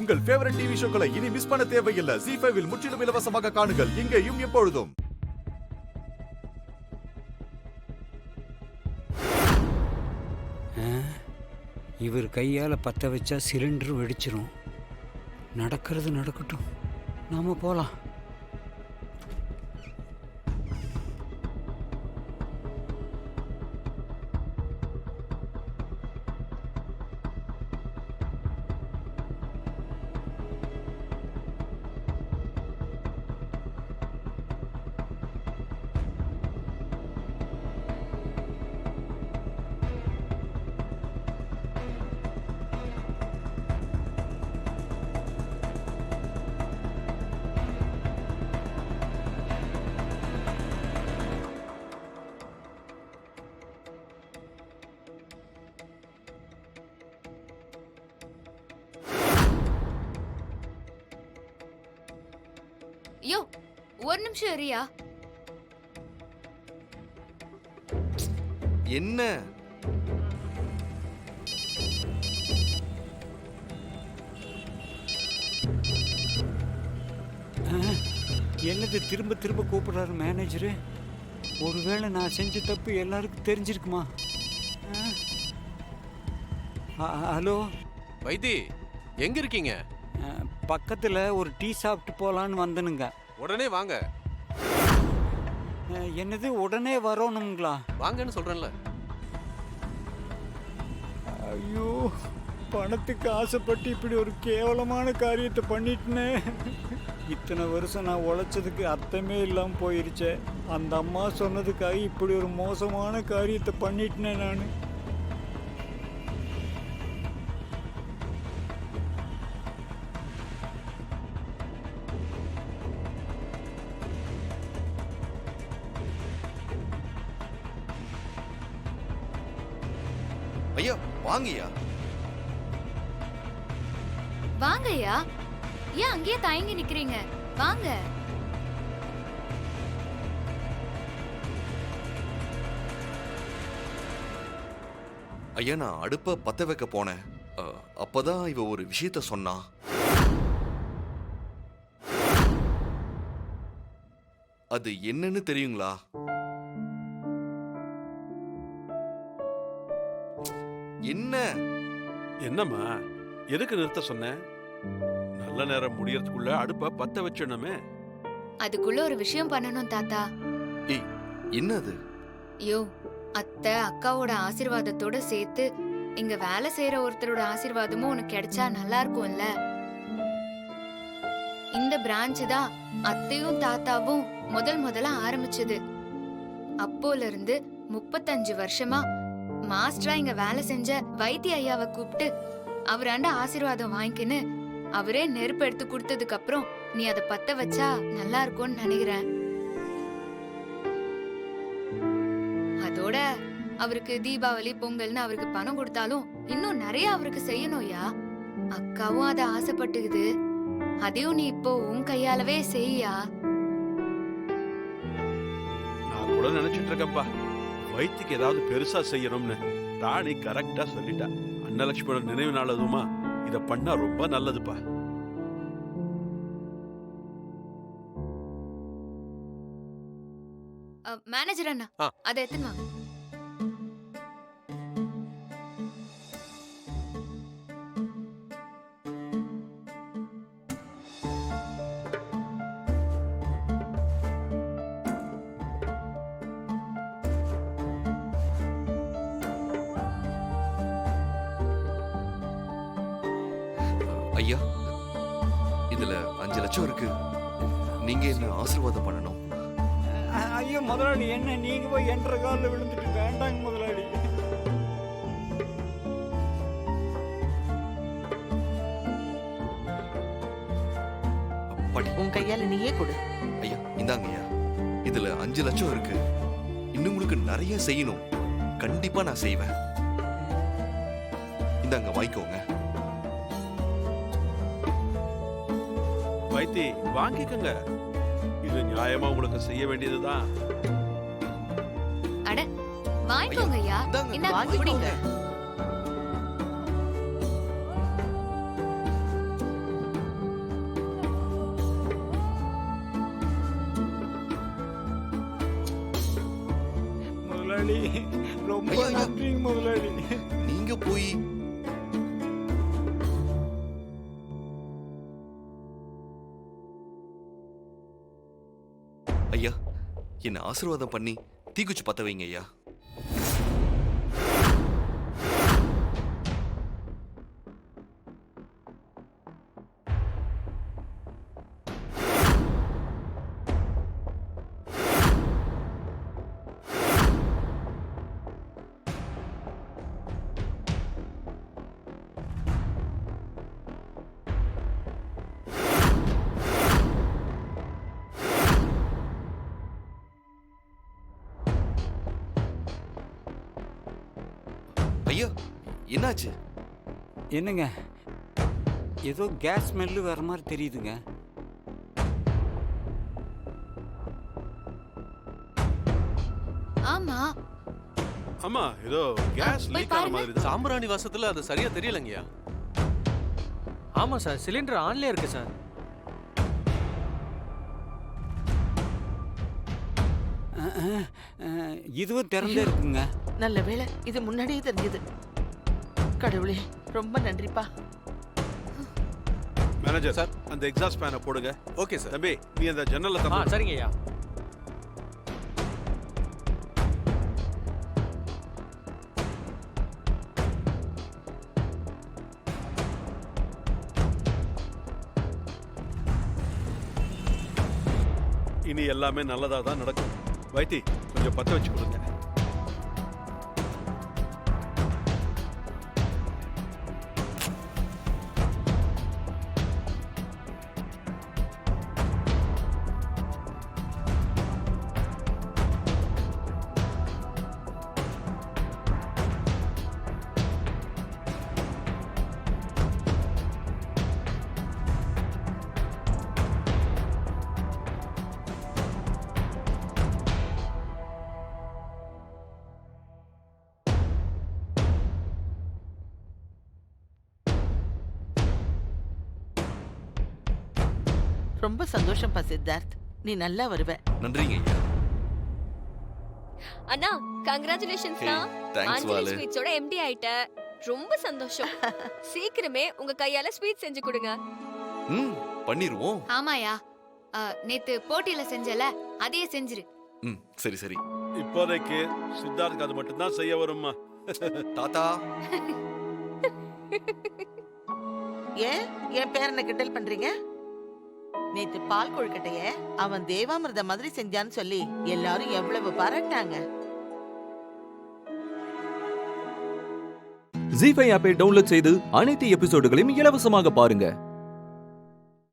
உங்கள் favourite TV ஷோக்களை இனி miss பண்ண தேவையில்லை. ZEE5 இல் முற்றிலும் இலவசமாக காணுங்கள், இங்கேயும் எப்பொழுதும். இவர் கையால் பற்ற வச்சா சிலிண்டர் வெடிச்சிரும். நடக்கிறது நடக்கட்டும், நாம போகலாம். யோ, ஒரு நிமிஷம் இரியா. என்ன என்னது திரும்ப திரும்ப கூப்பிடுறாரு மேனேஜரு? ஒருவேளை நான் செஞ்ச தப்பு எல்லாருக்கும் தெரிஞ்சிருக்குமா? ஹலோ வைத்தி, எங்க இருக்கீங்க? பக்கத்தில் ஒரு டீ சாப்பிட்டு போகலான்னு வந்தனுங்க. உடனே வாங்க. என்னது உடனே வரணுங்களா? வாங்கன்னு சொல்றேன்ல. ஐயோ, பணத்துக்கு ஆசைப்பட்டு இப்படி ஒரு கேவலமான காரியத்தை பண்ணிட்டுனே. இத்தனை வருஷம் நான் உழைச்சதுக்கு அர்த்தமே இல்லாமல் போயிருச்சே. அந்த அம்மா சொன்னதுக்காக இப்படி ஒரு மோசமான காரியத்தை பண்ணிட்டுனே நான். ஐயா வாங்கய்யா. வாங்கய்யா, ஏன் அங்கேயே தயங்கி நிக்கிறீங்க? வாங்க. ஐயா, நான் அடுப்ப பத்த வைக்க போனேன். அப்பதான் இவ ஒரு விஷயத்த சொன்னா. அது என்னன்னு தெரியுங்களா? என்ன என்னம்மா, எதுக்கு நிறுத்த சொன்ன? நல்ல நேரம் முடியறதுக்குள்ள அடுப்ப பத்த வச்சணுமே. அதுக்குள்ள ஒரு விஷயம் பண்ணணும் தாத்தா. ஏய், என்னது? யோ, அத்தை அக்காவோட ஆசீர்வாதத்தோட சேர்த்து இங்க வேலை செய்யற ஒருத்தரோட ஆசீர்வாதமும் உனக்கு கிடைச்சா நல்லா இருக்கும்ல. இந்த பிரான்ச் தான் அத்தையும் தாத்தாவும் முதல்ல ஆரம்பிச்சது. அப்போல இருந்து 35 வருஷமா மாஸ்டரா இங்க வேலை செஞ்ச வைத்திய ஐயாவை கூப்பிட்டு அவராண்ட ஆசீர்வாதம் வாங்கிக்கின்னு அவரே நெருப்பு எடுத்து கொடுத்ததுக்கு அப்புறம் நீ அதை பத்த வச்சா நல்லா இருக்கும்னு நினைக்கிறேன். அதோட அவருக்கு தீபாவளி பொங்கல்னு அவருக்கு பணம் கொடுத்தாலும் இன்னும் நிறைய அவருக்கு செய்யணும்யா. அக்காவும் அதை ஆசைப்பட்டுக்குது. அதையும் நீ இப்போ உன் கையாலவே செய்யா. நான் கூட நினைச்சிட்டு இருக்கேன்ப்பா, வைத்திக்கு ஏதாவது பெருசா செய்யணும்னு. ராணி கரெக்டா சொல்லிட்டா. அன்னலட்சுமியோட நினைவு நாள் அதுமா, இத பண்ணா ரொம்ப நல்லதுப்பா. மேனேஜர் அண்ணா, அதை எத்தனை வாங்க. ஐயா, இதுல 5 லட்சம் இருக்கு. நீங்க என்ன ஆசீர்வாதம் பண்ணணும். ஐயோ முதலாளி, என்ன நீங்க போய் என்ற காலில் விழுந்துட்டு வேண்டாங்க முதலாளி. உன் கையால நீயே கொடு. ஐயா இந்தாங்க ஐயா, இதுல 5 லட்சம் இருக்கு. இன்னும் உங்களுக்கு நிறைய செய்யணும். கண்டிப்பா நான் செய்வேன். இந்தாங்க வாங்கிக்கோங்க. வைத்தி, வாங்கிக்கங்க. இது நியாயமா உங்களுக்கு செய்ய வேண்டியதுதான். அட வாங்கிக்கோங்க ஐயா. இந்தாங்க, வாங்கிக்கோங்க. முதலாளி. ரொம்ப ஐயோ, ஐயோ. நன்றிங்க முதலாளி. நீங்க போய் ஐயா என்ன ஆசீர்வாதம் பண்ணி தீக்குச்சி பத்த வைங்க ஐயா. ஐயா என்னாச்சு? என்னங்க ஏதோ கேஸ் ஸ்மெல்லு வர மாதிரி தெரியுதுங்க. ஆமா, ஆமா ஏதோ கேஸ் போய் லீக் ஆன பாருங்க. மாதிரி தான். சாம்பிராணி வாசத்துல அது சரியா தெரியலங்கய்யா. ஆமா சார், சிலிண்டர் ஆன்லயே இருக்கு சார். இதுவும் திறந்தே இருக்குங்க. நல்ல வேளை இது முன்னாடியே தெரிஞ்சது. கடவுளே ரொம்ப நன்றிப்பா. Manager sir. அந்த எக்ஸாஸ்ட் ஃபேனை போடுங்க. Okay sir. தம்பி நீ அந்த ஜன்னலை ஆ தம்பி. சரிங்க ஐயா. இனி எல்லாமே நல்லதா தான் நடக்கும். வைத்தி கொஞ்சம் பத்த வச்சு கொடுங்க. ரொம்ப சந்தோஷம்ப்பா சித்தார்த். நீ நல்லா வருவ. நன்றிங்க ஐயா. அண்ணா கங்க்ராச்சுலேஷன்ஸ்ண்ணா. தேங்க்ஸ் ஆஞ்சலி வாலு. ஸ்வீட்ஸோட எம்டி ஆயிட்ட. ரொம்ப சந்தோஷம். சீக்கிரமே உங்க கையால ஸ்வீட் செஞ்சு கொடுங்க. ம் பண்ணிருவோம். ஆமாயா. நேத்து போட்டியில செஞ்சல, அதையே செஞ்சிரு. ம் சரி சரி. இப்போதைக்கு சித்தார்த்துக்கு அது மட்டும் தான் செய்ய வரும்மா. தாத்தா ஏன் என் பேரனை கிண்டல் பண்றீங்க? நேத்து பால் கொழுக்கட்டைய அவன் தேவாமிர்த மாதிரி செஞ்சான்னு சொல்லி எல்லாரும் எவ்வளவு பாராட்டாங்க. ஜீ5 ஆப்பை டவுன்லோட் செய்து அனைத்து எபிசோடுகளையும் இலவசமாக பாருங்க.